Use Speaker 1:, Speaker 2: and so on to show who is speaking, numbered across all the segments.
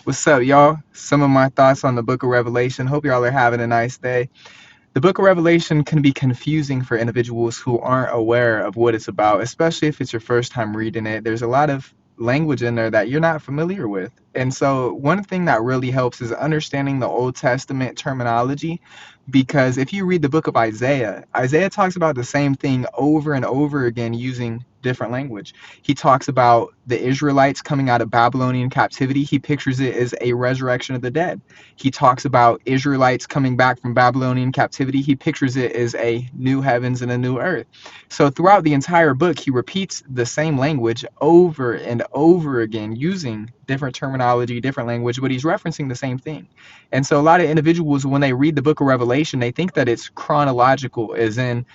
Speaker 1: What's up, y'all? Some of my thoughts on the book of Revelation. Hope y'all are having a nice day. The book of Revelation can be confusing for individuals who aren't aware of what it's about, especially if it's your first time reading it. There's a lot of language in there that you're not familiar with. And so, one thing that really helps is understanding the Old Testament terminology, because if you read the book of Isaiah, Isaiah talks about the same thing over and over again using different language. He talks about the Israelites coming out of Babylonian captivity. He pictures it as a resurrection of the dead. He talks about Israelites coming back from Babylonian captivity. He pictures it as a new heavens and a new earth. So throughout the entire book, he repeats the same language over and over again using different terminology, different language, but he's referencing the same thing. And so a lot of individuals, when they read the book of Revelation, they think that it's chronological, as in,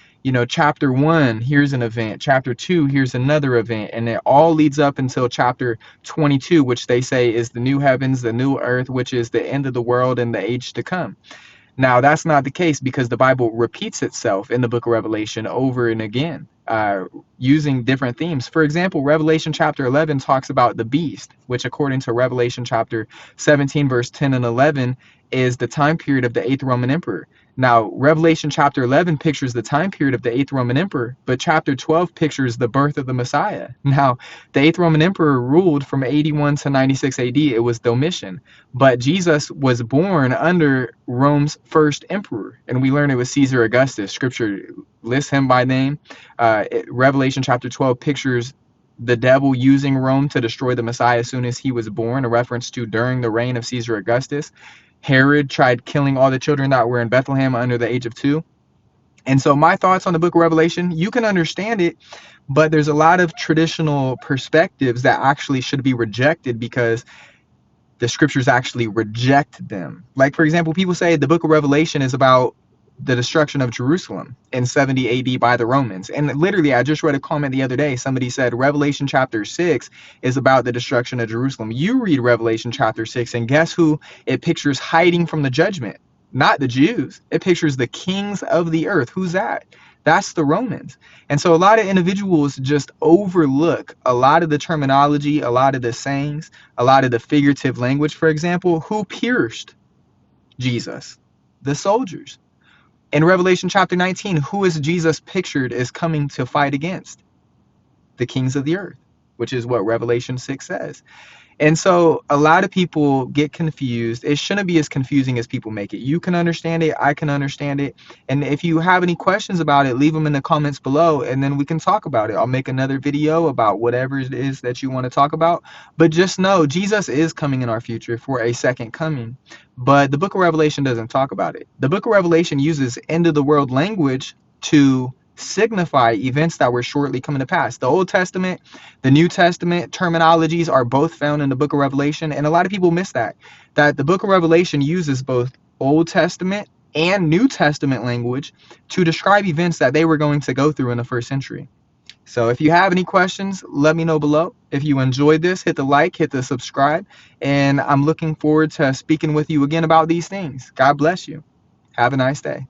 Speaker 1: chapter 1, here's an event, chapter 2, here's another event, and it all leads up until chapter 22, which they say is the new heavens, the new earth, which is the end of the world and the age to come. Now, that's not the case, because the Bible repeats itself in the book of Revelation over and again, using different themes. For example, Revelation chapter 11 talks about the beast, which according to Revelation chapter 17, verse 10 and 11, is the time period of the 8th Roman Emperor. Now, Revelation chapter 11 pictures the time period of the 8th Roman Emperor, but chapter 12 pictures the birth of the Messiah. Now, the 8th Roman Emperor ruled from 81 to 96 AD. It was Domitian. But Jesus was born under Rome's first emperor, and we learn it was Caesar Augustus. Scripture lists him by name. Revelation chapter 12 pictures the devil using Rome to destroy the Messiah as soon as he was born, a reference to during the reign of Caesar Augustus. Herod tried killing all the children that were in Bethlehem under the age of 2. And so my thoughts on the book of Revelation, you can understand it, but there's a lot of traditional perspectives that actually should be rejected because the scriptures actually reject them. Like, for example, people say the book of Revelation is about the destruction of Jerusalem in 70 AD by the Romans. And literally, I just read a comment the other day. Somebody said Revelation chapter 6 is about the destruction of Jerusalem. You read Revelation chapter 6, and guess who it pictures hiding from the judgment? Not the Jews. It pictures the kings of the earth. Who's that? That's the Romans. And so a lot of individuals just overlook a lot of the terminology, a lot of the sayings, a lot of the figurative language. For example, who pierced Jesus? The soldiers. In Revelation chapter 19, who is Jesus pictured as coming to fight against? The kings of the earth, which is what Revelation 6 says. And so a lot of people get confused. It shouldn't be as confusing as people make it. You can understand it. I can understand it. And if you have any questions about it, leave them in the comments below, and then we can talk about it. I'll make another video about whatever it is that you want to talk about. But just know Jesus is coming in our future for a second coming. But the book of Revelation doesn't talk about it. The book of Revelation uses end of the world language to signify events that were shortly coming to pass. The Old Testament, the New Testament terminologies are both found in the book of Revelation, and a lot of people miss that the book of Revelation uses both Old Testament and New Testament language to describe events that they were going to go through in the first century. So if you have any questions, let me know below. If you enjoyed this, hit the like, hit the subscribe, and I'm looking forward to speaking with you again about these things. God bless you. Have a nice day.